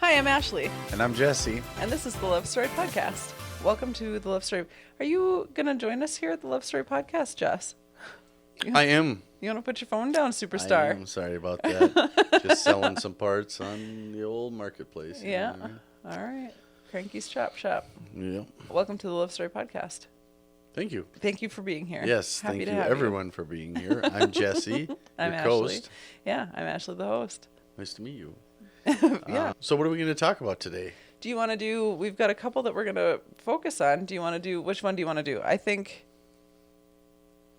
Hi, I'm Ashley. And I'm Jesse. And this is the Love Story Podcast. Welcome to the Love Story. Are you going to join us here at the Love Story Podcast, Jess? I am. You want to put your phone down, superstar? I am. Sorry about that. Just selling some parts on the old marketplace. Yeah. All right. Cranky's Chop Shop. Yeah. Welcome to the Love Story Podcast. Thank you. Thank you for being here. Yes, Happy thank to you have everyone for being here. I'm Jesse, I'm your Ashley. host. Yeah, I'm Ashley, the host. Nice to meet you. Yeah. So what are we going to talk about today? Do you want to do, we've got a couple that we're going to focus on. Do you want to do, which one do you want to do? I think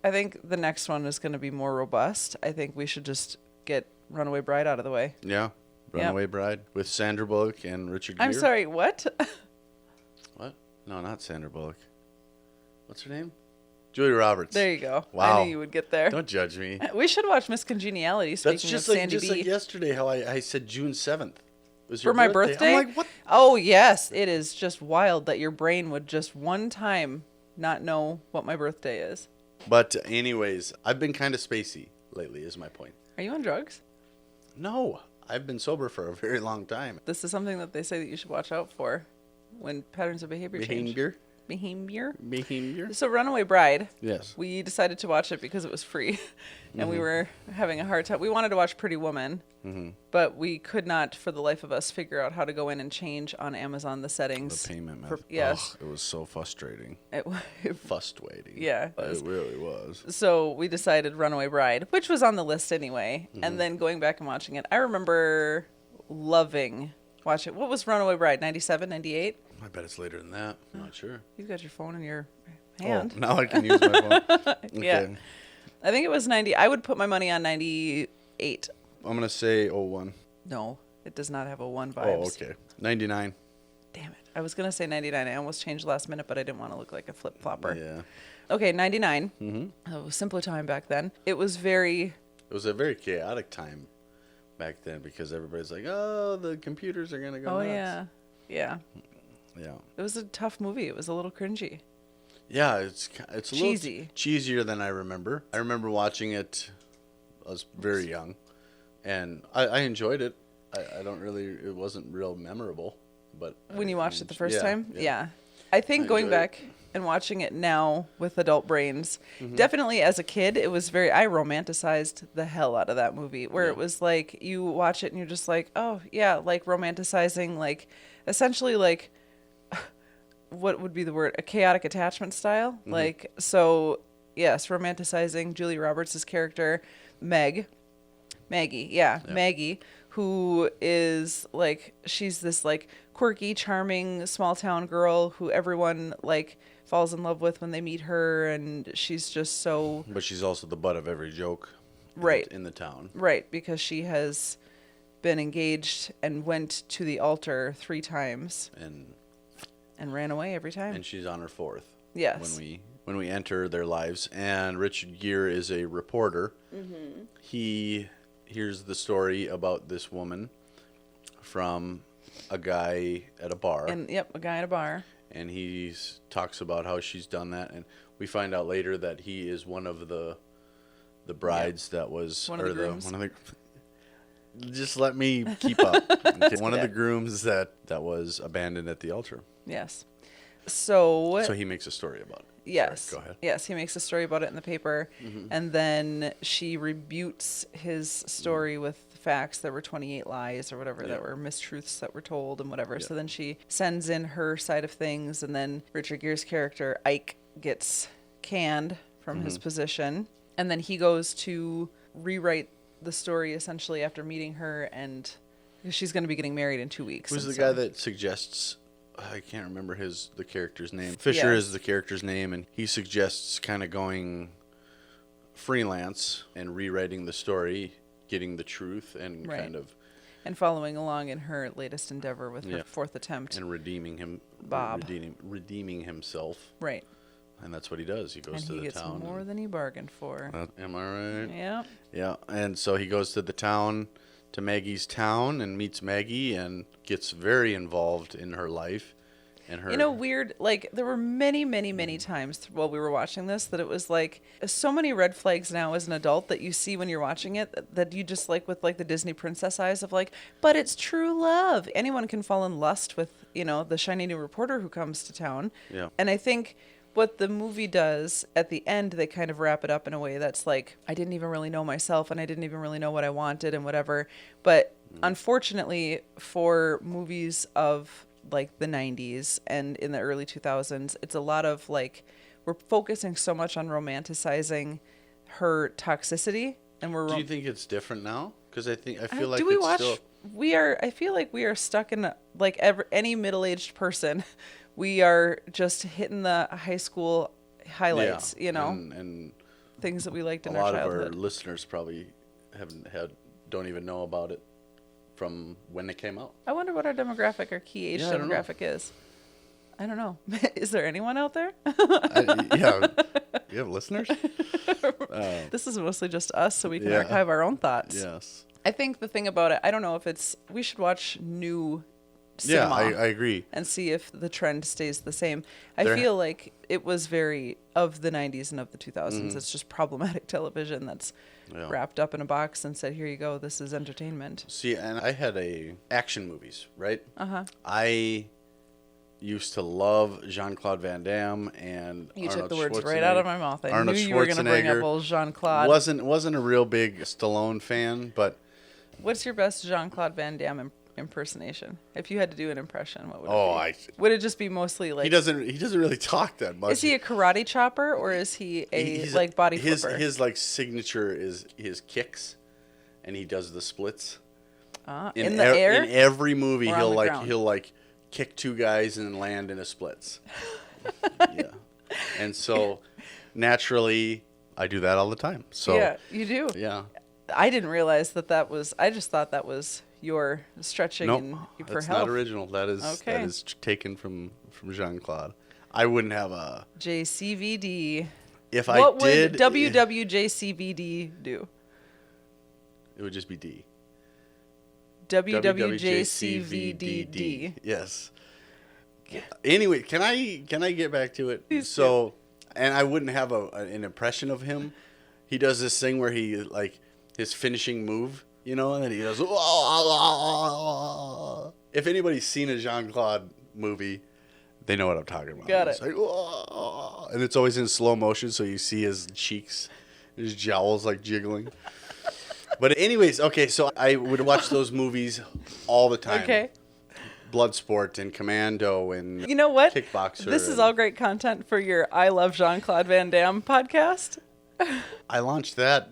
the next one is going to be more robust. I think we should just get Runaway Bride out of the way. Yeah. Runaway Bride with Sandra Bullock and Richard Gere. I'm sorry, what? What? No, not Sandra Bullock. What's her name? Julia Roberts. There you go. Wow. I knew you would get there. Don't judge me. We should watch Miss Congeniality, speaking That's just of like Sandy B. like yesterday how I said June 7th. Was For your my birthday? I'm like, what? Oh, yes. It is just wild that your brain would just one time not know what my birthday is. But anyways, I've been kind of spacey lately is my point. Are you on drugs? No, I've been sober for a very long time. This is something that they say that you should watch out for when patterns of behavior change. Behavior? So Runaway Bride. Yes. We decided to watch it because it was free. And we were having a hard time. We wanted to watch Pretty Woman. But we could not, for the life of us, figure out how to go in and change on Amazon the settings. The payment method. Yes. Oh, it was so frustrating. Frustrating. Frustrating. Yeah. It really was. So we decided Runaway Bride, which was on the list anyway. And then going back and watching it, I remember loving watching. What was Runaway Bride? 97, 98? I bet it's later than that. I'm not sure. You've got your phone in your hand. Oh, now I can use my phone. Okay. Yeah. I think it was 90. I would put my money on 98. I'm going to say 01. No, it does not have a 1 vibes. Oh, okay. 99. Damn it. I was going to say 99. I almost changed last minute, but I didn't want to look like a flip-flopper. Yeah. Okay, 99. It was simpler time back then. It was a very chaotic time back then because everybody's like, oh, the computers are going to go nuts. yeah. Yeah. Yeah. It was a tough movie. It was a little cringy. Yeah, it's a cheesy. little cheesier than I remember. I remember watching it. I was very young, and I enjoyed it. It wasn't real memorable, but when you watched it the first time, yeah. I think going back and watching it now with adult brains, definitely as a kid, it was I romanticized the hell out of that movie. Where it was like you watch it and you're just like, oh yeah, like romanticizing, like essentially like. What would be the word? A chaotic attachment style. Like, so yes, romanticizing Julia Roberts' character, Maggie, Maggie, who is like, she's this like quirky, charming, small town girl who everyone like falls in love with when they meet her. And she's just so. But she's also the butt of every joke. Right. In the town. Right. Because she has been engaged and went to the altar 3 times. And ran away every time. And she's on her 4th. Yes. When we enter their lives. And Richard Gere is a reporter. He hears the story about this woman from a guy at a bar. A guy at a bar. And he talks about how she's done that. And we find out later that he is one of the brides that was... One of the grooms. Just let me keep up. Okay. One of the grooms that was abandoned at the altar. Yes. So he makes a story about it. Yes. Sorry, go ahead. Yes, he makes a story about it in the paper. And then she rebutes his story with facts. There were 28 lies or whatever that were mistruths that were told and whatever. So then she sends in her side of things. And then Richard Gere's character, Ike, gets canned from his position. And then he goes to rewrite the story essentially after meeting her, and she's going to be getting married in 2 weeks. Who's the guy that suggests? I can't remember the character's name. Fisher is the character's name, and he suggests kind of going freelance and rewriting the story, getting the truth, and kind of and following along in her latest endeavor with her 4th attempt and redeeming himself. Right. And that's what he does. He goes to the town. And he gets more than he bargained for. Am I right? Yeah. Yeah. And so he goes to the town, to Maggie's town, and meets Maggie and gets very involved in her life And her, you know, weird, like, there were many, many, many times while we were watching this that it was like so many red flags now as an adult that you see when you're watching it that you just like with like the Disney princess eyes of like, but it's true love. Anyone can fall in lust with, you know, the shiny new reporter who comes to town. Yeah. And I think what the movie does at the end, they kind of wrap it up in a way that's like, I didn't even really know myself and I didn't even really know what I wanted and whatever. But unfortunately for movies of like the 90s and in the early 2000s, it's a lot of like, we're focusing so much on romanticizing her toxicity. And do you think it's different now? Because I feel like do we it's watch, still... I feel like we are stuck in like any middle-aged person. We are just hitting the high school highlights, you know, and things that we liked in a our lot childhood. of our listeners probably don't even know about it from when they came out. I wonder what our demographic, our key age demographic is. I don't know. Is there anyone out there? Yeah. You have listeners? This is mostly just us, so we can archive our own thoughts. Yes. I think the thing about it, I don't know if we should watch new cinema. Yeah, I agree. And see if the trend stays the same. I feel like it was very of the 90s and of the 2000s. It's just problematic television that's wrapped up in a box and said, here you go, this is entertainment. See, and I had action movies, right? Uh-huh. I used to love Jean-Claude Van Damme and You Arnold took the words Schwarzenegger. right out of my mouth. I Arnold knew you were going to bring up Schwarzenegger. old Jean-Claude. Wasn't a real big Stallone fan, but What's your best Jean-Claude Van Damme impersonation? If you had to do an impression, what would it be? I Would it just be mostly like... he doesn't really talk that much. Is he a karate chopper or is he He's like body flipper? His like signature is his kicks, and he does the splits. In the air? In every movie, Or on the ground? he'll like kick two guys and then land in a splits. Yeah, and so naturally, I do that all the time. So yeah, you do. Yeah. I didn't realize that was. I just thought that was your stretching Nope, and for that's health. not original. That is taken from Jean-Claude. I wouldn't have a JCVD. if What I did. would WWJCVD do? It would just be D. WWJCVDD. Yes. Anyway, can I get back to it? So, and I wouldn't have an impression of him. He does this thing where he like his finishing move, you know, and then he does. If anybody's seen a Jean-Claude movie, they know what I'm talking about. Got it. It's like, and it's always in slow motion, so you see his cheeks, his jowls like jiggling. But anyways, okay, so I would watch those movies all the time. Okay. Bloodsport and Commando and You know what? Kickboxer. This is all great content for your I Love Jean-Claude Van Damme podcast. I launched that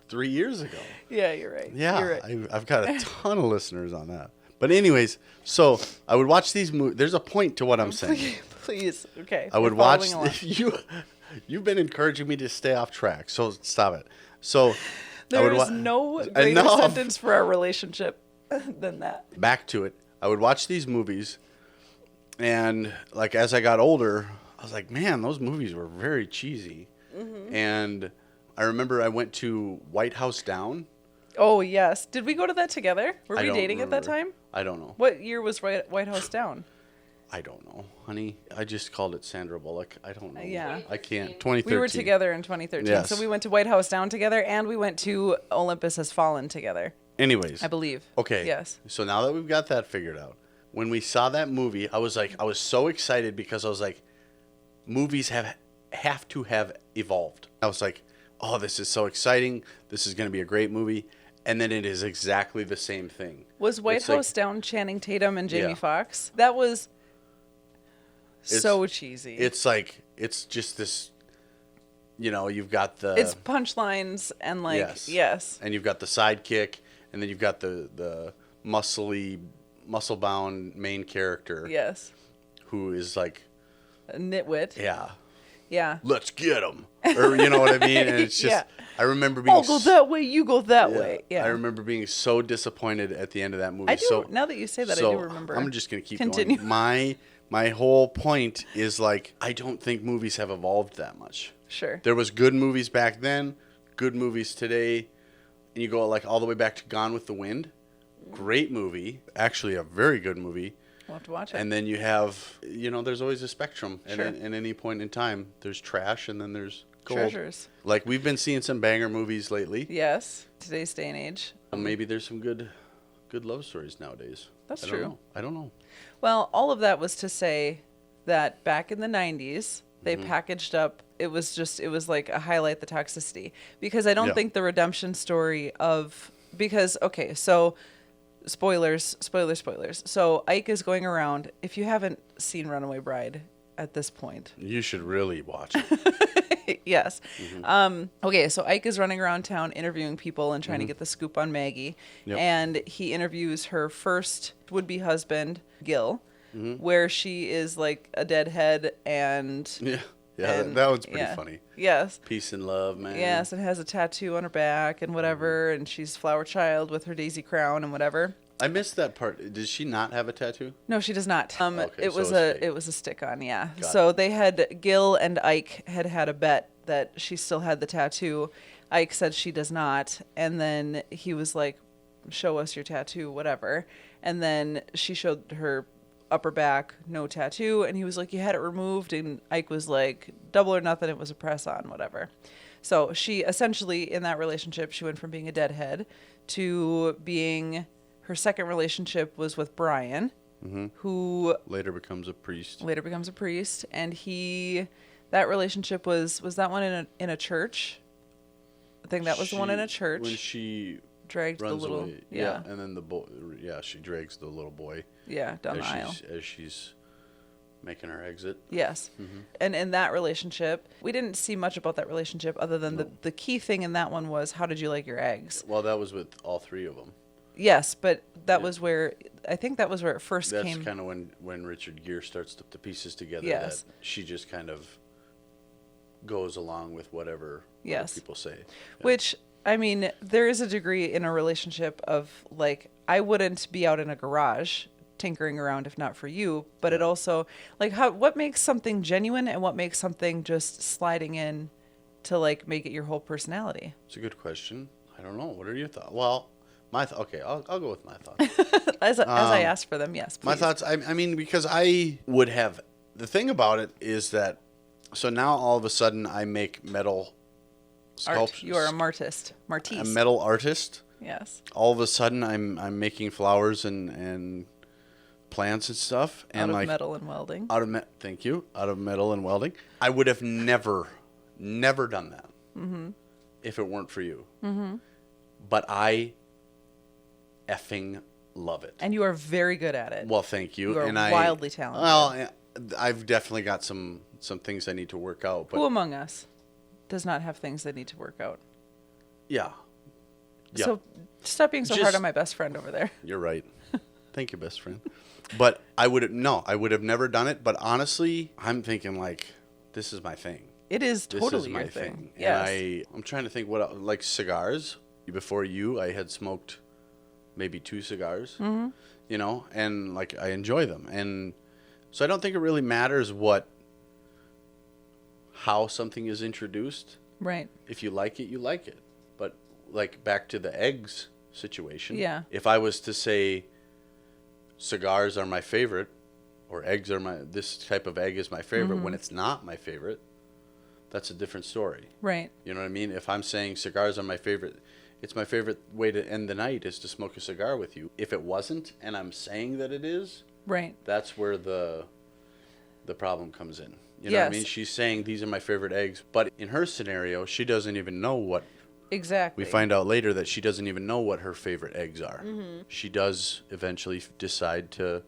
3 years ago. Yeah, you're right. Yeah, You're right. I've got a ton of listeners on that. But anyways, so I would watch these movies. There's a point to what I'm saying. Please. Okay. I would we're watch. following along. You've been encouraging me to stay off track, so stop it. So There is no greater Enough. sentence for our relationship than that. Back to it. I would watch these movies, and like as I got older, I was like, man, those movies were very cheesy. Mm-hmm. And I remember I went to White House Down. Oh, yes. Did we go to that together? Were we don't dating at that remember. time? I don't know. What year was White House Down? I don't know, honey. I just called it Sandra Bullock. I don't know. Yeah. I can't. 2013. We were together in 2013. Yes. So we went to White House Down together, and we went to Olympus Has Fallen together, Anyways. I believe. Okay. Yes. So now that we've got that figured out, when we saw that movie, I was so excited because I was like, movies have to have evolved. I was like, oh, this is so exciting. This is going to be a great movie. And then it is exactly the same thing. Was White It's House Down Channing Tatum and Jamie Yeah. Foxx? That was so cheesy. It's like, it's just this, you know, you've got the... It's punchlines and like, yes. And you've got the sidekick, and then you've got the muscle-bound main character. Yes. Who is like... A nitwit. Yeah. Yeah. Let's get him. Or, you know what I mean? And it's just... Yeah. I remember being... I'll go that way, you go that way. Yeah. I remember being so disappointed at the end of that movie. I do. Now that you say that, I do remember. I'm just going to keep Continue. going. My whole point is like, I don't think movies have evolved that much. Sure. There was good movies back then, good movies today, and you go like all the way back to Gone with the Wind. Great movie. Actually, a very good movie. We'll have to watch it. And then you have, there's always a spectrum. Sure. And at any point in time, there's trash and then there's gold. Treasures. Like, we've been seeing some banger movies lately. Yes, today's day and age. Maybe there's some good love stories nowadays. That's true. I don't know. Well, all of that was to say that back in the 90s, they packaged up, it was like a highlight the toxicity. Because I don't think the redemption story okay, so spoilers. So Ike is going around. If you haven't seen Runaway Bride at this point, you should really watch it. Yes. Okay, so Ike is running around town interviewing people and trying to get the scoop on Maggie. Yep. And he interviews her first would-be husband, Gil, where she is like a deadhead and... Yeah, that one's pretty funny. Yes. Peace and love, man. Yes, and has a tattoo on her back and whatever, and she's flower child with her daisy crown and whatever. I missed that part. Does she not have a tattoo? No, she does not. Okay, it was a stick-on, yeah. Got So they had Gil and Ike had a bet that she still had the tattoo. Ike said she does not, and then he was like, "Show us your tattoo, whatever." And then she showed her upper back, no tattoo, and he was like, "You had it removed," and Ike was like, "Double or nothing, it was a press-on, whatever." So she essentially, in that relationship, she went from being a deadhead to being... Her second relationship was with Brian, who later becomes a priest. And that relationship was that one in a church? I think that was the one in a church. When she dragged the little away. And then the boy, she drags the little boy. Yeah, down the aisle as she's making her exit. Yes, and in that relationship, we didn't see much about that relationship other than the key thing in that one was, how did you like your eggs? Well, that was with all three of them. Yes, but that was where it first came. That's kind of when Richard Gere starts to put the pieces together. Yes. That she just kind of goes along with whatever people say. Yeah. Which, I mean, there is a degree in a relationship of, like, I wouldn't be out in a garage tinkering around if not for you, but it also, like, what makes something genuine and what makes something just sliding in to, like, make it your whole personality? It's a good question. I don't know. What are your thoughts? Well... Okay, I'll go with my thoughts. as I asked for them, yes, please. My thoughts, I mean, because I would have... The thing about it is that... So now all of a sudden I make metal sculptures. You are a martiste. A metal artist. Yes. All of a sudden I'm making flowers and plants and stuff. Out of metal and welding. Thank you. Out of metal and welding. I would have never done that if it weren't for you. But I... effing love it. And you are very good at it. Well, thank you. You are wildly talented. Well, I've definitely got some things I need to work out. But who among us does not have things they need to work out? Yeah. So stop being so hard on my best friend over there. You're right. Thank you, best friend. But I would have never done it. But honestly, I'm thinking, like, this is my thing. It is totally this is my your thing. Yes. And I'm trying to think like cigars. Before I had smoked maybe 2 cigars, and like I enjoy them. And so I don't think it really matters how something is introduced. Right. If you like it, you like it. But like back to the eggs situation. Yeah. If I was to say cigars are my favorite or eggs are this type of egg is my favorite when it's not my favorite, that's a different story. Right. You know what I mean? If I'm saying cigars are my favorite, it's my favorite way to end the night is to smoke a cigar with you. If it wasn't, and I'm saying that it is, right, that's where the problem comes in. You know what I mean? She's saying these are my favorite eggs, but in her scenario, she doesn't even know what. Exactly. We find out later that she doesn't even know what her favorite eggs are. She does eventually decide to,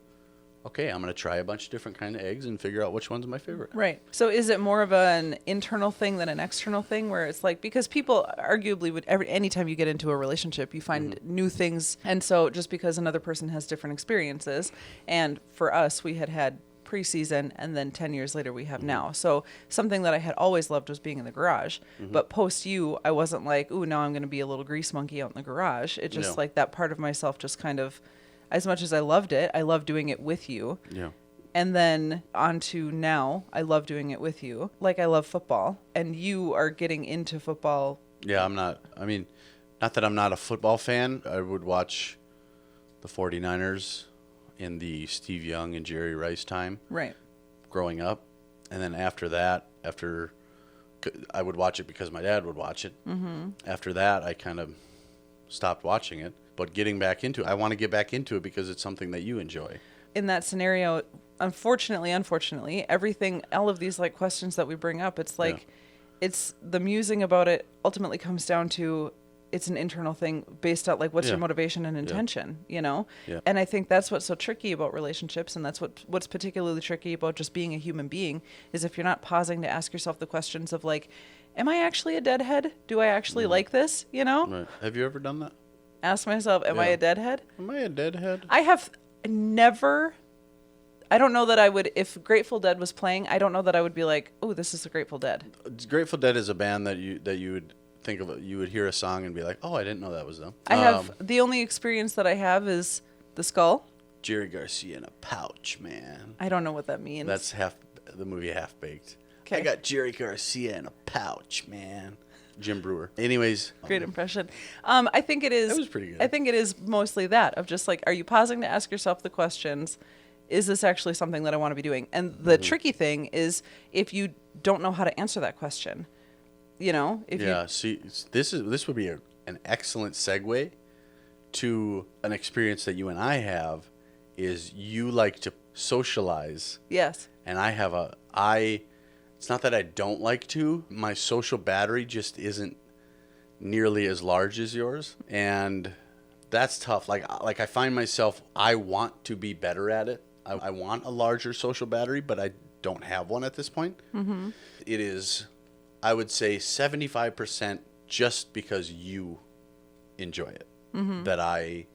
okay, I'm going to try a bunch of different kind of eggs and figure out which one's my favorite. Right. So is it more of an internal thing than an external thing where it's like, because people arguably would, anytime you get into a relationship, you find new things. And so just because another person has different experiences, and for us, we had pre-season and then 10 years later we have now. So something that I had always loved was being in the garage. But post you, I wasn't like, ooh, now I'm going to be a little grease monkey out in the garage. It just like that part of myself just kind of, as much as I loved it, I love doing it with you. Yeah. And then on to now, I love doing it with you. Like I love football, and you are getting into football. Yeah, not that I'm not a football fan. I would watch the 49ers in the Steve Young and Jerry Rice time. Right. Growing up. And then after that, I would watch it because my dad would watch it. Mm-hmm. After that, I kind of stopped watching it. But getting back into it, I want to get back into it because it's something that you enjoy. In that scenario, unfortunately, everything, all of these like questions that we bring up, it's like, it's the musing about it ultimately comes down to it's an internal thing based on like what's your motivation and intention, you know? Yeah. And I think that's what's so tricky about relationships, and that's what's particularly tricky about just being a human being, is if you're not pausing to ask yourself the questions of like, am I actually a deadhead? Do I actually like this? You know? Right. Have you ever done that? Ask myself, am I a deadhead? Am I a deadhead? I have never. I don't know that I would, if Grateful Dead was playing, I don't know that I would be like, oh, this is the Grateful Dead. Grateful Dead is a band that you would think of. You would hear a song and be like, oh, I didn't know that was them. I have, the only experience that I have is The Skull. Jerry Garcia in a pouch, man. I don't know what that means. That's the movie Half Baked. Okay. I got Jerry Garcia in a pouch, man. Jim Brewer. Anyways. Great impression. I think it is. That was pretty good. I think it is mostly that, of just like, are you pausing to ask yourself the questions, is this actually something that I want to be doing? And the tricky thing is if you don't know how to answer that question, you know? See, this would be an excellent segue to an experience that you and I have, is you like to socialize. Yes. And it's not that I don't like to. My social battery just isn't nearly as large as yours. And that's tough. Like I find myself, I want to be better at it. I want a larger social battery, but I don't have one at this point. Mm-hmm. It is, I would say, 75% just because you enjoy it, that I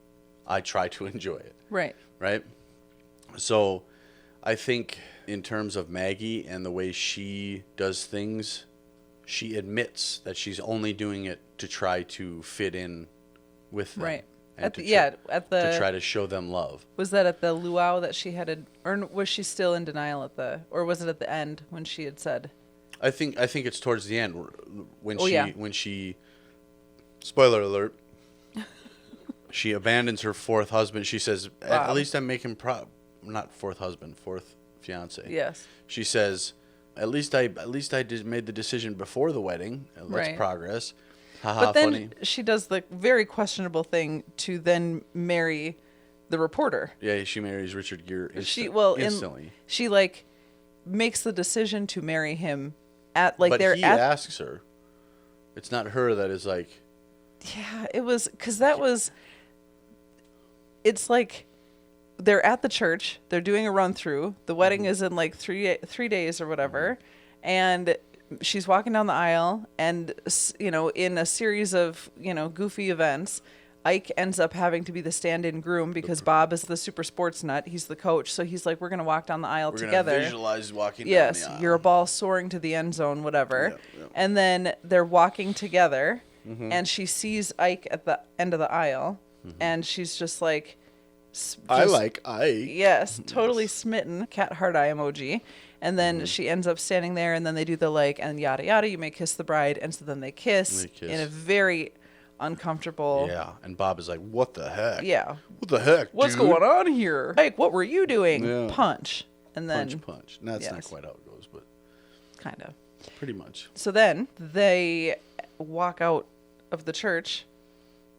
try to enjoy it. Right. Right? So I think in terms of Maggie and the way she does things, she admits that she's only doing it to try to fit in with them. Right. And to try to show them love. Was that at the luau that she had, or was she still in denial or was it at the end when she had said? I think it's towards the end when she, spoiler alert, she abandons her fourth husband. She says, at least I'm making not fourth husband, fourth fiance. Yes. She says, at least I made the decision before the wedding. Let's progress. But then funny. She does the very questionable thing to then marry the reporter. Yeah, she marries Richard Gere instantly. She like makes the decision to marry him at like but he asks her. It's not her that is like. Yeah, it was because that was. It's like they're at the church. They're doing a run through. The wedding is in like 3 days or whatever, and she's walking down the aisle, and in a series of goofy events, Ike ends up having to be the stand-in groom because Bob is the super sports nut. He's the coach, so he's like, we're gonna walk down the aisle together. We're gonna visualize walking down the aisle. You're a ball soaring to the end zone, whatever. Yep. And then they're walking together, and she sees Ike at the end of the aisle, and she's just like, I like Ike. Yes, totally smitten. Cat heart eye emoji. And then she ends up standing there, and then they do the like, and yada yada, you may kiss the bride. And so then they kiss in a very uncomfortable. Yeah, and Bob is like, what the heck? Yeah. What the heck, What's going on here? Like, what were you doing? Yeah. Punch. And then. Punch. And that's not quite how it goes, but. Kind of. Pretty much. So then they walk out of the church,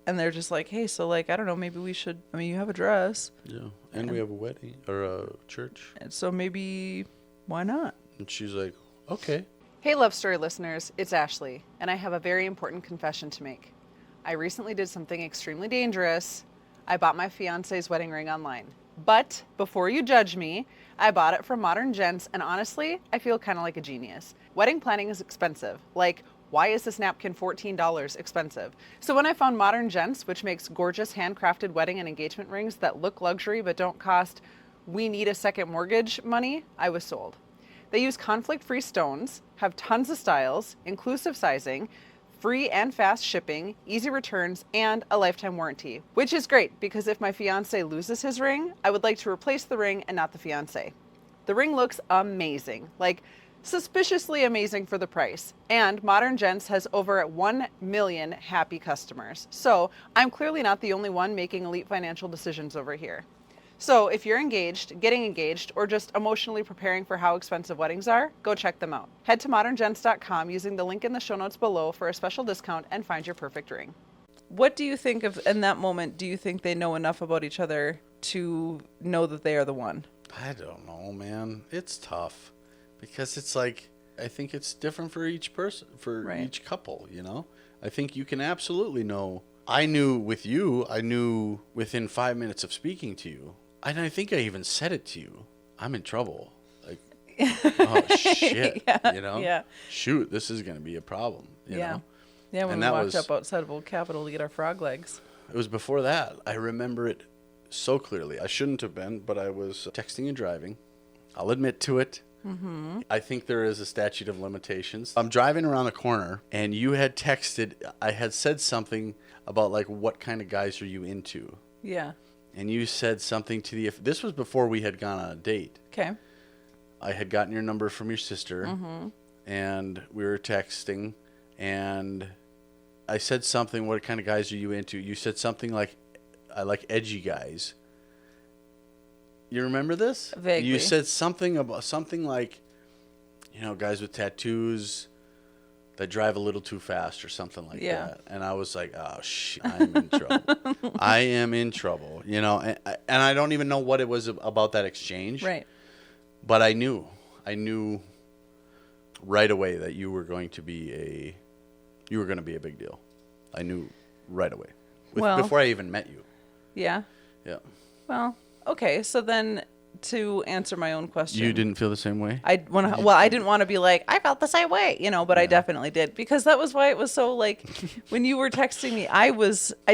and they're just like, hey, so like, I don't know, maybe we should, you have a dress. Yeah. And we have a wedding, or a church. And so maybe. Why not? And she's like, okay. Hey, Love Story listeners, it's Ashley, and I have a very important confession to make. I recently did something extremely dangerous. I bought my fiance's wedding ring online. But before you judge me, I bought it from Modern Gents, and honestly, I feel kind of like a genius. Wedding planning is expensive. Like, why is this napkin $14 expensive? So when I found Modern Gents, which makes gorgeous handcrafted wedding and engagement rings that look luxury but don't cost we need a second mortgage money, I was sold. They use conflict-free stones, have tons of styles, inclusive sizing, free and fast shipping, easy returns, and a lifetime warranty, which is great because if my fiance loses his ring, I would like to replace the ring and not the fiance. The ring looks amazing, like suspiciously amazing for the price, and Modern Gents has over 1 million happy customers. So I'm clearly not the only one making elite financial decisions over here. So if you're engaged, getting engaged, or just emotionally preparing for how expensive weddings are, go check them out. Head to moderngents.com using the link in the show notes below for a special discount and find your perfect ring. What do you think of, in that moment, do you think they know enough about each other to know that they are the one? I don't know, man. It's tough because it's like, I think it's different for each person, for each couple, you know? I think you can absolutely know. I knew with you, I knew within 5 minutes of speaking to you, and I think I even said it to you. I'm in trouble. Like, oh, shit, you know? Yeah. Shoot, this is going to be a problem, you know? Yeah, when we walked up outside of Old Capitol to get our frog legs. It was before that. I remember it so clearly. I shouldn't have been, but I was texting and driving. I'll admit to it. Mm-hmm. I think there is a statute of limitations. I'm driving around the corner, and you had texted. I had said something about, like, what kind of guys are you into? Yeah. And you said something to the... This was before we had gone on a date. Okay. I had gotten your number from your sister, and we were texting, and I said something, what kind of guys are you into? You said something like, I like edgy guys. You remember this? Vaguely. You said something like, you know, guys with tattoos that drive a little too fast or something like that. And I was like, oh, I'm in trouble. I am in trouble, you know. And I don't even know what it was about that exchange. Right. But I knew right away that you were going to be a big deal. I knew right away. Before I even met you. Yeah. Yeah. Well, okay. So then, to answer my own question, you didn't feel the same way? I didn't want to be like, I felt the same way, you know, but I definitely did, because that was why it was so, like, when you were texting me, I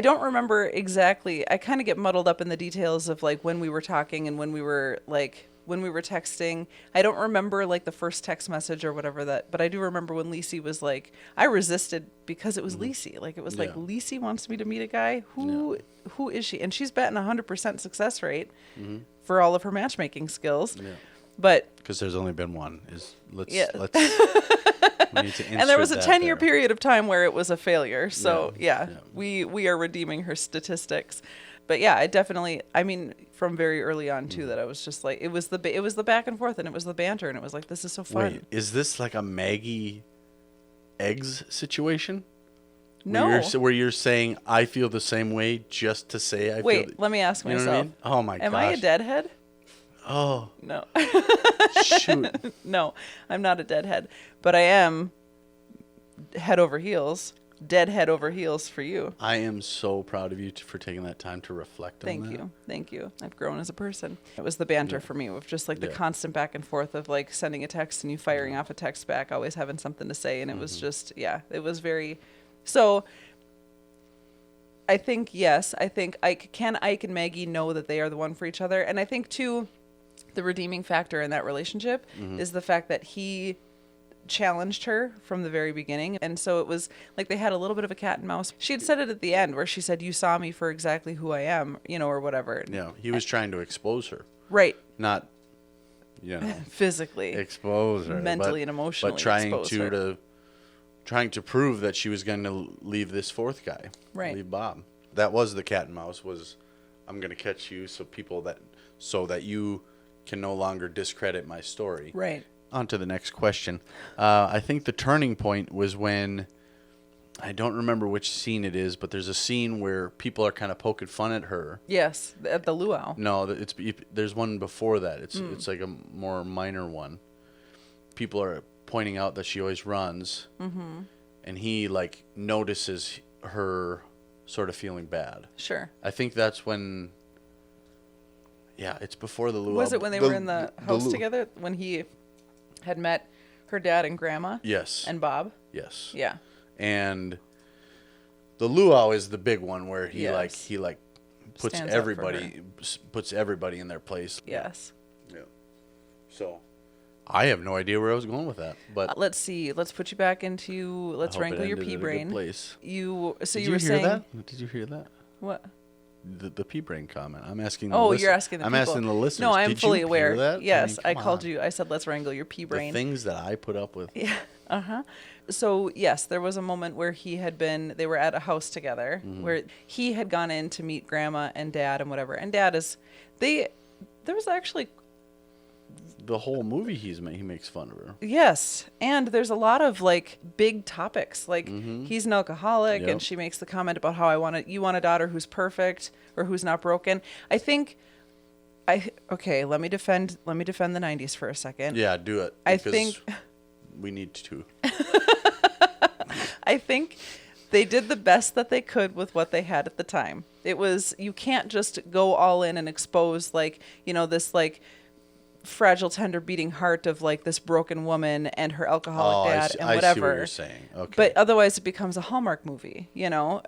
don't remember exactly. I kind of get muddled up in the details of, like, when we were talking and when we were texting. I don't remember, like, the first text message or whatever but I do remember when Lacey was like, I resisted because it was Lacey. Like, it was like, Lacey wants me to meet a guy. Who is she? And she's betting 100% success rate for all of her matchmaking skills. Yeah. But because there's only been one. Let's we need to and there was a 10-year period of time where it was a failure. So we are redeeming her statistics. But yeah, I definitely, I mean, from very early on too, that I was just like, it was the back and forth, and it was the banter, and it was like, this is so fun. Wait, is this like a Maggie eggs situation? No. Where you're saying, I feel the same way just to say I feel... Wait, let me ask myself. What I mean? Oh my gosh. Am I a deadhead? Oh. No. Shoot. No, I'm not a deadhead. But I am head over heels. Dead head over heels for you. I am so proud of you for taking that time to reflect on that. Thank you. I've grown as a person. It was the banter for me, with just like the constant back and forth of like sending a text and you firing off a text back, always having something to say. And it was just, it was very... So I think, yes, Ike and Maggie know that they are the one for each other. And I think, too, the redeeming factor in that relationship is the fact that he challenged her from the very beginning. And so it was like they had a little bit of a cat and mouse. She had said it at the end where she said, you saw me for exactly who I am, you know, or whatever. Yeah, he was trying to expose her. Right. Not, you know. Physically. Expose her. Mentally and emotionally. But trying to prove that she was going to leave this fourth guy. Right. Leave Bob. That was the cat and mouse, was I'm going to catch you so that you can no longer discredit my story. Right. On to the next question. I think the turning point was when, I don't remember which scene it is, but there's a scene where people are kind of poking fun at her. Yes, at the luau. No, there's one before that. It's like a more minor one. People are pointing out that she always runs, and he like notices her sort of feeling bad. Sure. I think that's when. Yeah, it's before the luau. Was it when they were in the house together when he had met her dad and grandma? Yes. And Bob? Yes. Yeah. And the luau is the big one where he puts Stands everybody in their place. Yes. Yeah. So I have no idea where I was going with that, but let's see. Let's put you back into. Let's wrangle your pea brain. Place. You were saying. Did you hear that? What? the pea brain comment. I'm asking. You're asking the people. I'm asking the listeners. No, I'm fully aware. Hear that? Yes, I I called you. I said, let's wrangle your pea brain. The things that I put up with. Yeah. So yes, there was a moment where they were at a house together where he had gone in to meet grandma and dad and whatever. And dad there was actually the whole movie he makes fun of her. Yes. And there's a lot of like big topics. Like he's an alcoholic and she makes the comment about how you want a daughter who's perfect or who's not broken. I think let me defend the 90s for a second. Yeah, do it. I think we need to. I think they did the best that they could with what they had at the time. It was, you can't just go all in and expose like, this like fragile, tender beating heart of like this broken woman and her alcoholic dad and whatever. I see what you're saying. Okay. But otherwise it becomes a Hallmark movie,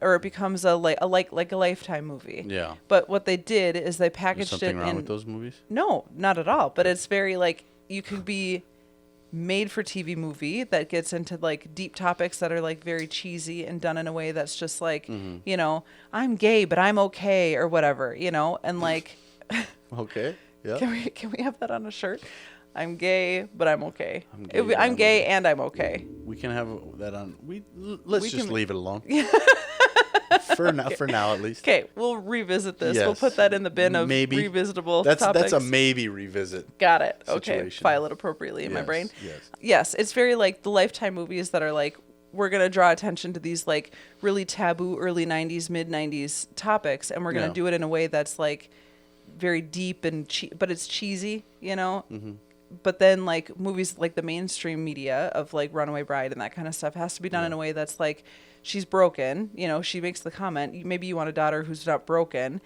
or it becomes a Lifetime movie. Yeah. But what they did is they packaged There's something wrong with those movies? No, not at all. But it's very like, you could be made for TV movie that gets into like deep topics that are like very cheesy and done in a way that's just like, I'm gay, but I'm okay or whatever, and like, okay. Yeah. Can we have that on a shirt? I'm gay, but I'm okay. I'm gay and I'm okay. We can have that on. Let's just leave it alone. For now, at least. Okay, we'll revisit this. Yes. We'll put that in the bin of revisitable topics. That's a maybe revisit. Got it. Okay, file it appropriately in my brain. Yes, it's very like the Lifetime movies that are like, we're going to draw attention to these like really taboo early 90s, mid 90s topics, and we're going to do it in a way that's like very deep and but it's cheesy, But then like movies like the mainstream media of like Runaway Bride and that kind of stuff has to be done in a way that's like, she's broken, she makes the comment, maybe you want a daughter who's not broken,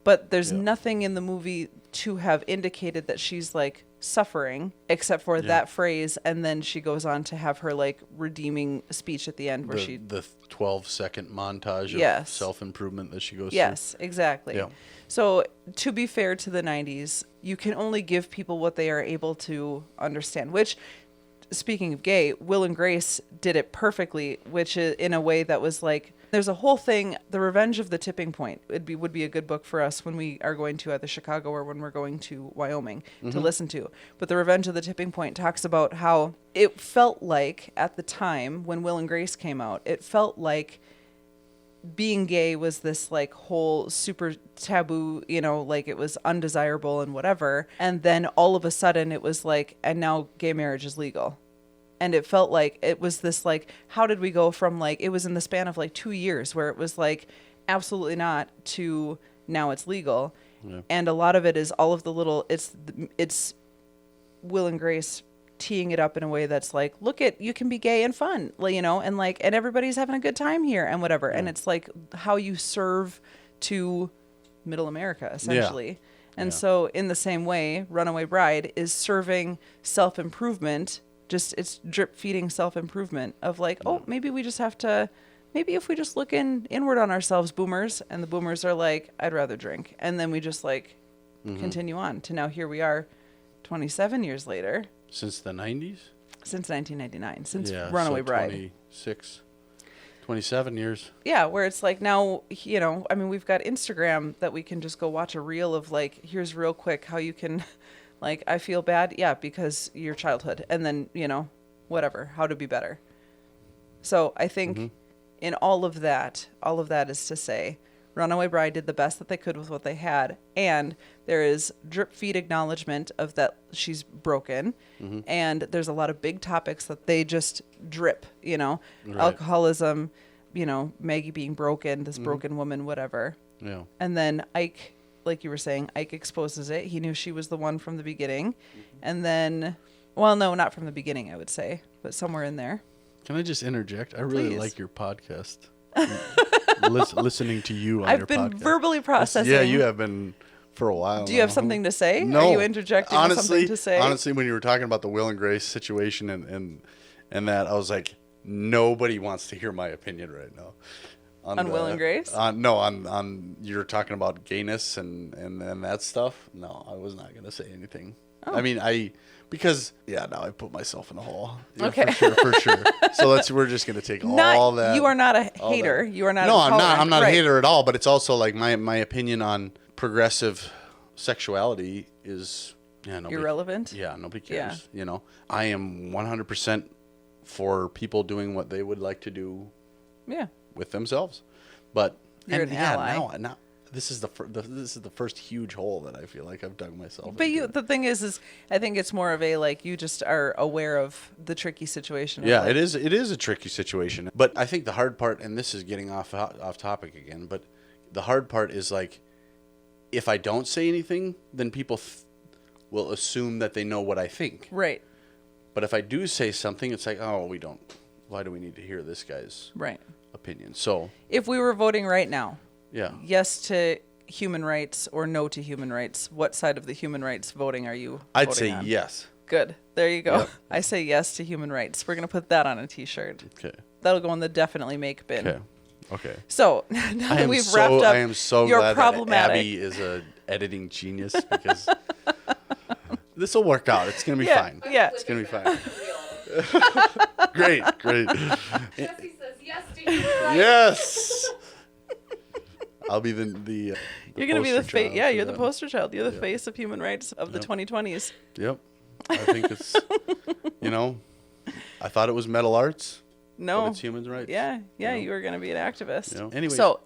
but there's nothing in the movie to have indicated that she's like suffering except for that phrase, and then she goes on to have her like redeeming speech at the end where the 12-second montage of self-improvement that she goes through. Yes, exactly. Yeah. So to be fair to the 90s, you can only give people what they are able to understand, which, speaking of gay, Will and Grace did it perfectly, which is in a way that was like, there's a whole thing, The Revenge of the Tipping Point would be a good book for us when we are going to either Chicago or when we're going to Wyoming to listen to. But The Revenge of the Tipping Point talks about how it felt like at the time when Will and Grace came out, it felt like being gay was this like whole super taboo, like it was undesirable and whatever. And then all of a sudden it was like, and now gay marriage is legal. And it felt like it was this like, how did we go from like, it was in the span of like 2 years where it was like, absolutely not, to now it's legal. Yeah. And a lot of it is all of the little, it's Will and Grace teeing it up in a way that's like, look you can be gay and fun, and like, and everybody's having a good time here and whatever. Yeah. And it's like how you serve to middle America essentially. Yeah. And so in the same way, Runaway Bride is serving self-improvement, just it's drip feeding self-improvement of like, maybe we just have to, maybe if we just look inward on ourselves, boomers, and the boomers are like, I'd rather drink. And then we just like continue on to now here we are 27 years later. Since the 90s? Since 1999. Since Runaway Bride. 27 years. Yeah, where it's like now, we've got Instagram that we can just go watch a reel of like, here's real quick how you can, like, I feel bad. Yeah, because your childhood. And then, whatever, how to be better. So I think in all of that is to say, Runaway Bride did the best that they could with what they had, and there is drip feed acknowledgement of that she's broken, and there's a lot of big topics that they just drip, right. Alcoholism, Maggie being broken, this broken woman, whatever. Yeah. And then Ike, like you were saying, Ike exposes it. He knew she was the one from the beginning, and then, well, no, not from the beginning, I would say, but somewhere in there. Can I just interject? I really like your podcast. Listening to you on your podcast. I've been verbally processing. Yeah, you have been for a while. Do you have something to say? No. Are you interjecting with something to say? Honestly, when you were talking about the Will and Grace situation and that, I was like, nobody wants to hear my opinion right now. On Will and Grace? No, on you're talking about gayness and that stuff. No, I was not going to say anything. Oh. I mean, because now I put myself in a hole. Yeah, Okay. For sure. So we're just going to take all that. You are not a hater. You are not. No, I'm not. I'm not right. a hater at all. But it's also like my opinion on progressive sexuality is irrelevant. Yeah, nobody cares. Yeah. I am 100% for people doing what they would like to do. Yeah. With themselves, but you're an ally. Now this is the first huge hole that I feel like I've dug myself. But the thing is I think it's more of a like you just are aware of the tricky situation. Yeah, it is a tricky situation. But I think the hard part, and this is getting off topic again, but the hard part is like if I don't say anything, then people will assume that they know what I think. Right. But if I do say something, it's like, oh, we don't. Why do we need to hear this guy's opinion? So if we were voting right now, yes to human rights or no to human rights, what side of the human rights voting are you I'd say on? yes. Good. There you go. Yep. I say yes to human rights. We're going to put that on a t-shirt. Okay. That'll go in the definitely make bin. Okay. So now that we've wrapped up, I am so you're glad problematic. that Abby is a editing genius because this will work out. It's going to be fine. Yeah. It's going to be fine. Great. Jesse says yes to human rights. Yes. I'll be the you're going to be the face. Yeah, you're the them. poster child. You're the face of human rights of the 2020s. Yep. I think it's, I thought it was metal arts. No. But it's human rights. Yeah. You were going to be an activist. Anyway. So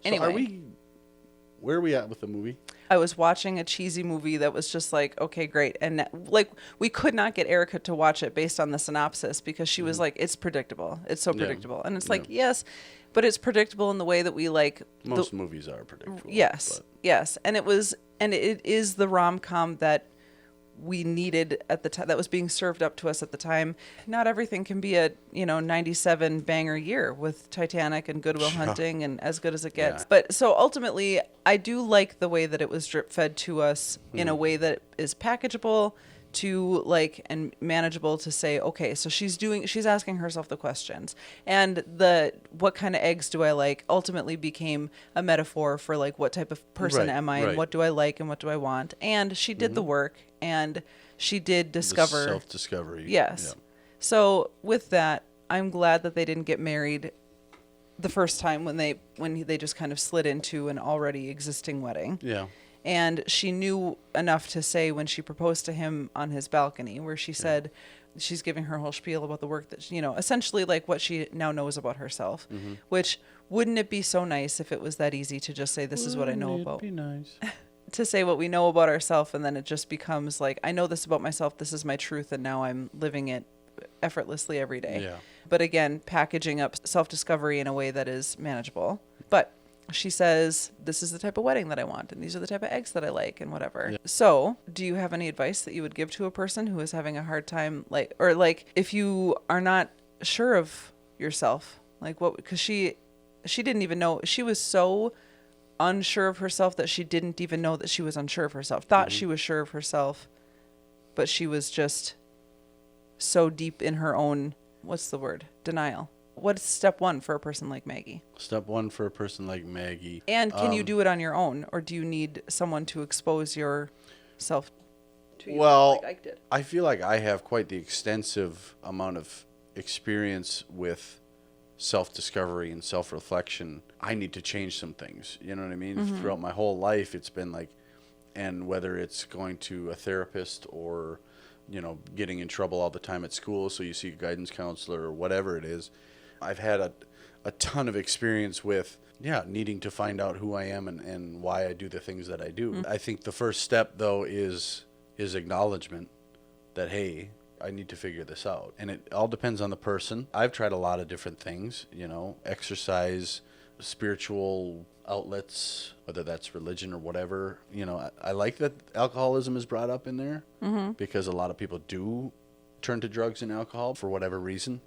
where are we at with the movie? I was watching a cheesy movie that was just like, okay, great. And like, we could not get Erica to watch it based on the synopsis because she was like, it's predictable. It's so predictable. And it's like, yes, but it's predictable in the way that we like. Most movies are predictable. Yes. Yes. And it is the rom-com that we needed at the time, that was being served up to us at the time. Not everything can be a 97 banger year with Titanic and Good Will Hunting and As Good as It Gets. But so ultimately I do like the way that it was drip fed to us in a way that is packageable to like and manageable to say, okay, so she's asking herself the questions, and the what kind of eggs do I like ultimately became a metaphor for like what type of person am I and what do I like and what do I want. And she did the work, and she did discover the self-discovery. Yes. Yeah. So with that, I'm glad that they didn't get married the first time when they just kind of slid into an already existing wedding. Yeah. And she knew enough to say when she proposed to him on his balcony, where she said she's giving her whole spiel about the work that, essentially like what she now knows about herself, which wouldn't it be so nice if it was that easy to just say, this is what I know about. It'd be nice. To say what we know about ourselves, and then it just becomes like, I know this about myself, this is my truth, and now I'm living it effortlessly every day. Yeah. But again, packaging up self-discovery in a way that is manageable. But she says, this is the type of wedding that I want, and these are the type of eggs that I like, and whatever. Yeah. So do you have any advice that you would give to a person who is having a hard time, if you are not sure of yourself, because she didn't even know, she was so unsure of herself that she didn't even know that she was unsure of herself, thought she was sure of herself, but she was just so deep in her own, denial. What's step one for a person like Maggie? Step one for a person like Maggie. And can you do it on your own, or do you need someone to expose yourself to you? Well, like Ike did? I feel like I have quite the extensive amount of experience with self-discovery and self-reflection. I need to change some things. You know what I mean? Mm-hmm. Throughout my whole life, it's been like, and whether it's going to a therapist or, getting in trouble all the time at school, so you see a guidance counselor or whatever it is, I've had a ton of experience with, needing to find out who I am and why I do the things that I do. Mm-hmm. I think the first step, though, is acknowledgement that, hey, I need to figure this out. And it all depends on the person. I've tried a lot of different things, exercise, spiritual outlets, whether that's religion or whatever. I like that alcoholism is brought up in there because a lot of people do turn to drugs and alcohol for whatever reason.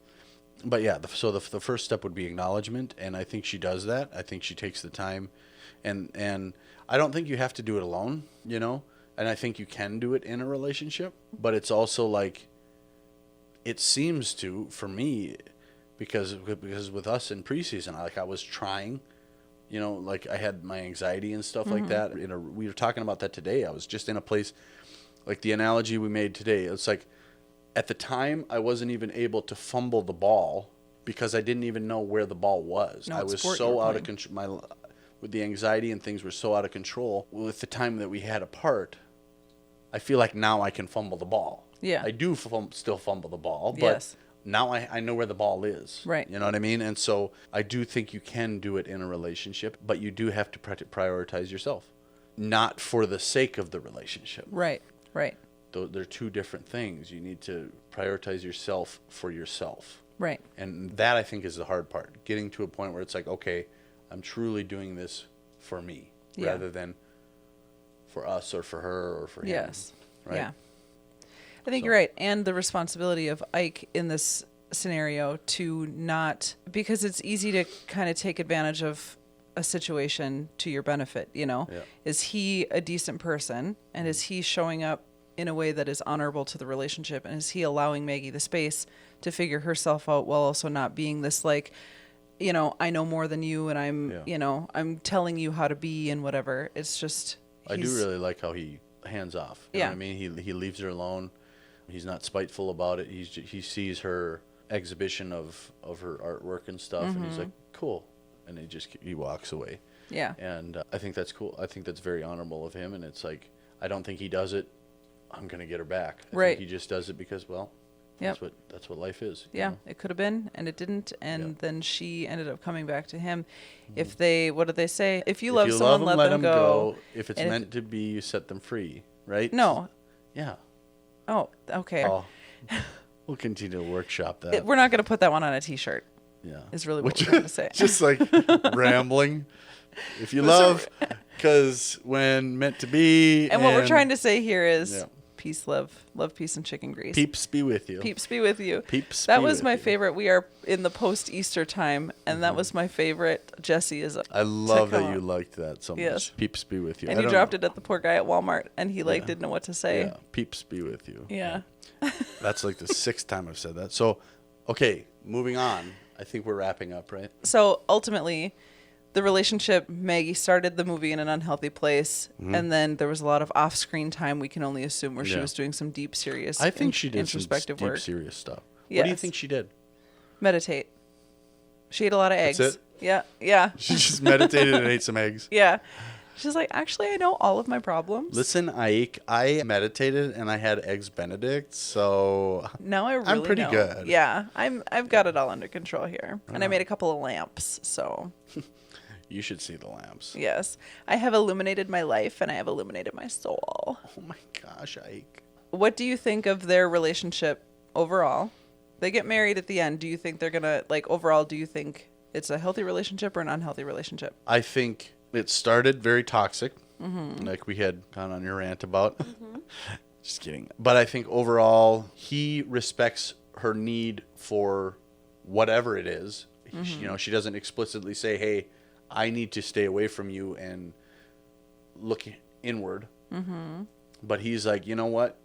But so the first step would be acknowledgement, and I think she does that. I think she takes the time, and I don't think you have to do it alone, and I think you can do it in a relationship, but it's also like, it seems to, for me, because with us in preseason, I was trying You know, like I had my anxiety and stuff like that. We were talking about that today. I was just in a place, like the analogy we made today. It's like at the time I wasn't even able to fumble the ball because I didn't even know where the ball was. I was so out of control. With the anxiety and things were so out of control. With the time that we had apart, I feel like now I can fumble the ball. Yeah. I do still fumble the ball, but Yes. now I know where the ball is. Right. You know what I mean? And so I do think you can do it in a relationship, but you do have to prioritize yourself. Not for the sake of the relationship. Right. Right. They're two different things. You need to prioritize yourself for yourself. Right. And that, I think, is the hard part. Getting to a point where it's like, okay, I'm truly doing this for me rather than for us or for her or for him. Yes. Right? Yeah. I think you're right. And the responsibility of Ike in this scenario to not, because it's easy to kind of take advantage of a situation to your benefit, you know? Yeah. Is he a decent person? And is he showing up in a way that is honorable to the relationship? And is he allowing Maggie the space to figure herself out while also not being this like, you know, I know more than you and I'm, you know, I'm telling you how to be and whatever. It's just, I do really like how he hands off. You know what I mean? He leaves her alone. He's not spiteful about it. He sees her exhibition of her artwork and stuff, and he's like, cool. And he walks away. Yeah. And I think that's cool. I think that's very honorable of him. And it's like, I don't think he does it, I'm going to get her back. I think he just does it because, well, that's what life is. Yeah, you know? it could have been, and it didn't. And then she ended up coming back to him. If they, what did they say? If you love someone, let them go. If it's meant to be, you set them free, right? No. Yeah. Oh, okay. Oh, we'll continue to workshop that. We're not going to put that one on a T-shirt. Yeah. Is really what we're going to say. Just like rambling. If you love, because when meant to be. And what we're trying to say here is peace, love, peace, and chicken grease. Peeps be with you. Peeps be with you. Peeps that be was with my you. favorite. We are in the post-Easter time, and that was my favorite. Jesse is. I love that you liked that so much. Yes. Peeps be with you. And you dropped it at the poor guy at Walmart, and he didn't know what to say. Yeah. Peeps be with you. Yeah. That's like the 6th time I've said that. So, okay, moving on. I think we're wrapping up, right? So ultimately, the relationship, Maggie started the movie in an unhealthy place, and then there was a lot of off-screen time, we can only assume, where she was doing some deep, serious, I think she did some introspective deep, work. serious stuff. Yes. What do you think she did? Meditate. She ate a lot of eggs. That's it? Yeah, yeah. She just meditated and ate some eggs. Yeah. She's like, actually, I know all of my problems. Listen, Ike, I meditated and I had eggs Benedict, so now I really I'm pretty know. good. Yeah, I've got it all under control here, and I made a couple of lamps. So you should see the lamps. yes, I have illuminated my life, and I have illuminated my soul. Oh my gosh, Ike. What do you think of their relationship overall? They get married at the end. Do you think they're gonna overall? Do you think it's a healthy relationship or an unhealthy relationship? I think it started very toxic, like we had gone on your rant about. Just kidding. But I think overall, he respects her need for whatever it is. You know, she doesn't explicitly say, hey, I need to stay away from you and look inward. But he's like, you know what?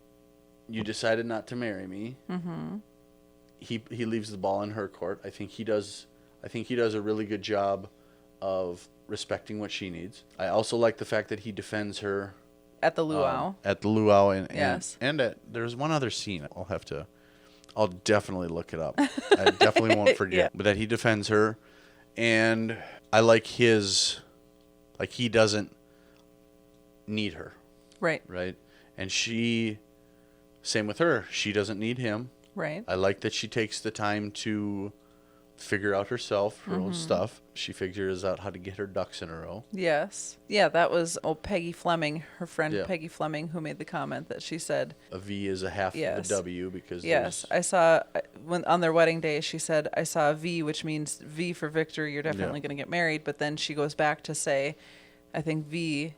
You decided not to marry me. He leaves the ball in her court. I think he does a really good job of respecting what she needs. I also like the fact that he defends her At the luau. and there's one other scene I'll definitely look it up. I definitely won't forget. But that he defends her, and I like he doesn't need her. Right? And same with her. She doesn't need him. Right. I like that she takes the time to figure out herself, her own stuff. She figures out how to get her ducks in a row. Yes. Yeah, that was Peggy Fleming, her friend Peggy Fleming, who made the comment that she said A V is a half of a W because I saw when on their wedding day she said I saw a V, which means V for victory, you're definitely going to get married, but then she goes back to say I think V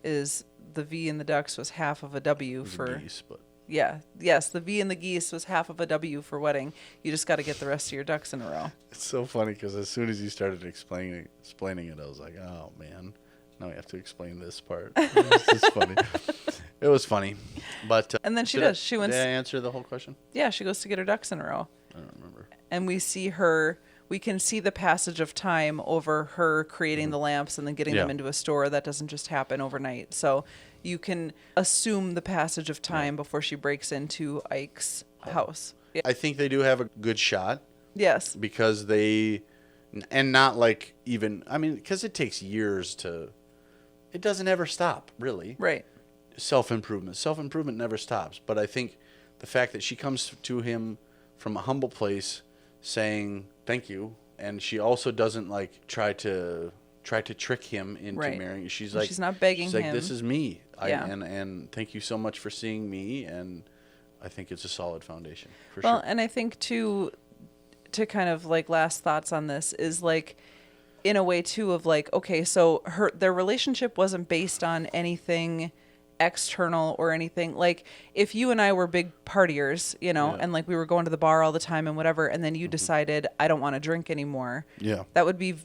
is the V in the ducks was half of a W for geese, but the V in the geese was half of a W for wedding. You just got to get the rest of your ducks in a row. it's so funny because as soon as you started explaining it, I was like, oh man, now we have to explain this part. It's just funny. It was funny, but and then she does. She wins. Did I answer the whole question? Yeah, she goes to get her ducks in a row. I don't remember. And we see her we can see the passage of time over her creating the lamps and then getting them into a store. That doesn't just happen overnight. So you can assume the passage of time before she breaks into Ike's house. Yeah. I think they do have a good shot. Yes. Because and not like even, I mean, because it takes years it doesn't ever stop, really. Right. Self-improvement never stops. But I think the fact that she comes to him from a humble place saying thank you, and she also doesn't like try to trick him into marrying. She's like, she's not begging him. This is me. And thank you so much for seeing me. And I think it's a solid foundation for sure. Well, and I think to kind of like last thoughts on this is like, in a way too of like, okay, so their relationship wasn't based on anything external or anything. Like if you and I were big partiers, you know, and like we were going to the bar all the time and whatever, and then you decided I don't want to drink anymore. Yeah. That would be,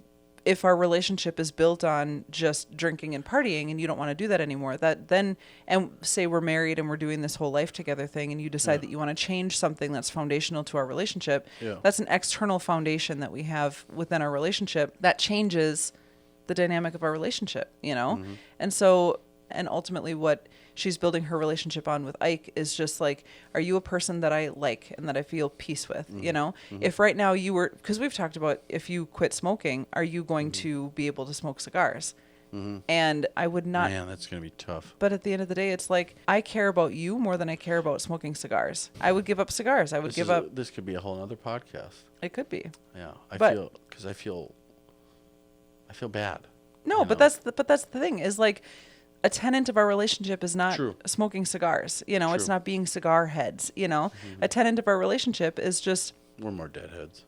if our relationship is built on just drinking and partying and you don't want to do that anymore, that then, and say we're married and we're doing this whole life together thing and you decide that you want to change something that's foundational to our relationship, that's an external foundation that we have within our relationship that changes the dynamic of our relationship, you know? And so, and ultimately what she's building her relationship on with Ike is just like, are you a person that I like and that I feel peace with, you know? If right now you were, because we've talked about if you quit smoking, are you going to be able to smoke cigars? And I would not. Man, that's going to be tough. But at the end of the day, it's like, I care about you more than I care about smoking cigars. I would give up cigars. I would give up. This could be a whole other podcast. It could be. Yeah. I feel bad. No, but that's the thing is like, a tenet of our relationship is not smoking cigars. You know, it's not being cigar heads. You know, a tenet of our relationship is just we're more deadheads.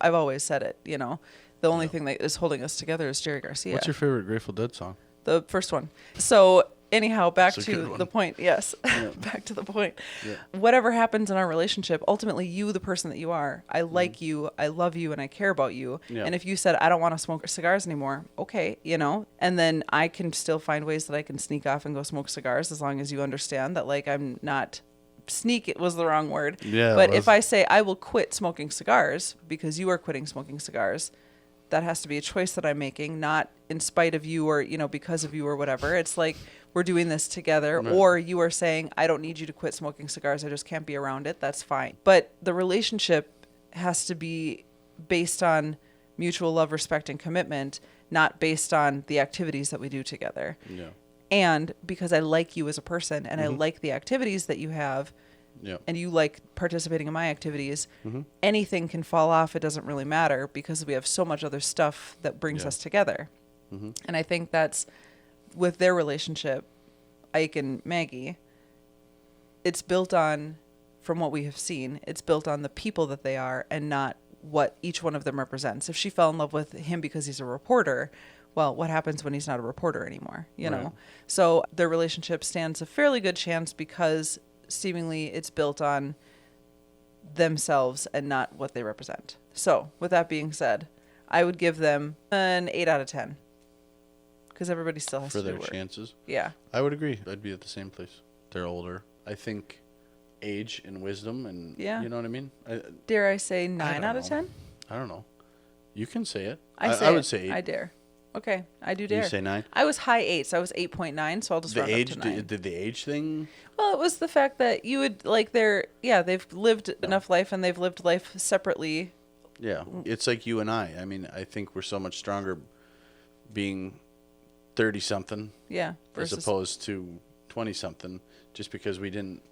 I've always said it. You know, the only thing that is holding us together is Jerry Garcia. What's your favorite Grateful Dead song? The first one. So anyhow, back to the point. Yes, back to the point. Yeah. Whatever happens in our relationship, ultimately, you, the person that you are, I like you, I love you, and I care about you. Yeah. And if you said, I don't want to smoke cigars anymore, okay, you know, and then I can still find ways that I can sneak off and go smoke cigars as long as you understand that, like, I'm not. Sneak, it was the wrong word. Yeah. But if I say I will quit smoking cigars because you are quitting smoking cigars, that has to be a choice that I'm making, not in spite of you or, you know, because of you or whatever. It's like, we're doing this together, or you are saying, I don't need you to quit smoking cigars. I just can't be around it. That's fine. But the relationship has to be based on mutual love, respect, and commitment, not based on the activities that we do together. Yeah. And because I like you as a person and I like the activities that you have, and you like participating in my activities, anything can fall off. It doesn't really matter because we have so much other stuff that brings us together. And I think that's with their relationship, Ike and Maggie, it's built on, from what we have seen, it's built on the people that they are and not what each one of them represents. If she fell in love with him because he's a reporter, well, what happens when he's not a reporter anymore, you know? So their relationship stands a fairly good chance because seemingly it's built on themselves and not what they represent. So with that being said, I would give them an 8 out of 10 because everybody still has to do work. For their chances? Yeah. I would agree. I'd be at the same place. They're older. I think age and wisdom and, you know what I mean? Dare I say 9 out of 10? I don't know. You can say it. I would say 8. I dare. Okay, I do dare. You say 9? I was high 8, so I was 8.9, so I'll just round up to 9. Did the age thing? Well, it was the fact that you would, like, they've lived enough life and they've lived life separately. Yeah, it's like you and I. I mean, I think we're so much stronger being 30-something as opposed to 20-something just because we didn't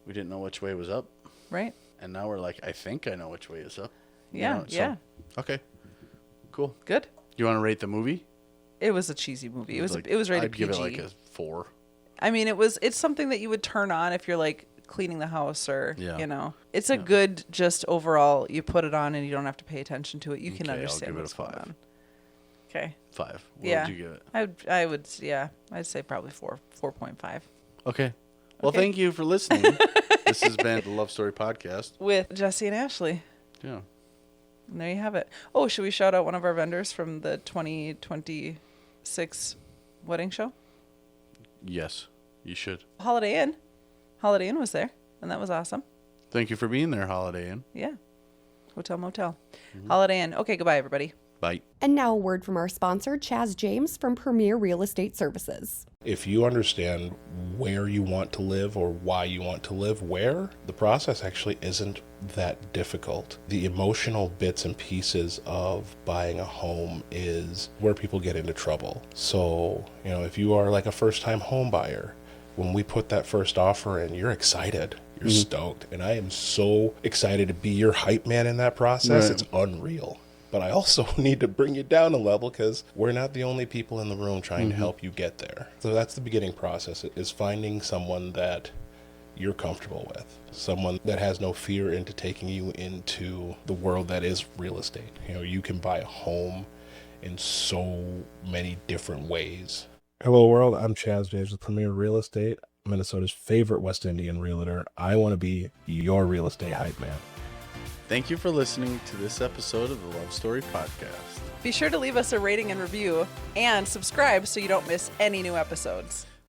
know which way was up. Right. And now we're like, I think I know which way is up. Yeah, Okay, cool. Good. You want to rate the movie? It was a cheesy movie. It was rated PG. I'd give it like a 4. I mean, it's something that you would turn on if you're like cleaning the house or, you know. It's a good, just overall, you put it on and you don't have to pay attention to it. You can understand what's going on. Okay. 5. What would you give it? I would, I'd say probably 4.5. Okay. Well, thank you for listening. This has been the Love Story Podcast. With Jesse and Ashley. Yeah. And there you have it. Oh, should we shout out one of our vendors from the 2026 wedding show? Yes, you should. Holiday Inn. Holiday Inn was there, and that was awesome. Thank you for being there, Holiday Inn. Yeah. Hotel Motel. Holiday Inn. Okay, goodbye, everybody. Bye. And now a word from our sponsor, Chaz James from Premier Real Estate Services. If you understand where you want to live or why you want to live where, the process actually isn't that difficult. The emotional bits and pieces of buying a home is where people get into trouble. So, if you are like a first-time home buyer, when we put that first offer in, you're excited. You're stoked. And I am so excited to be your hype man in that process. Right. It's unreal. But I also need to bring you down a level because we're not the only people in the room trying to help you get there. So that's the beginning process, is finding someone that you're comfortable with, someone that has no fear into taking you into the world that is real estate. You can buy a home in so many different ways. Hello world, I'm Chaz James with Premier Real Estate, Minnesota's favorite West Indian realtor. I want to be your real estate hype man. Thank you for listening to this episode of the Love Story Podcast. Be sure to leave us a rating and review and subscribe so you don't miss any new episodes.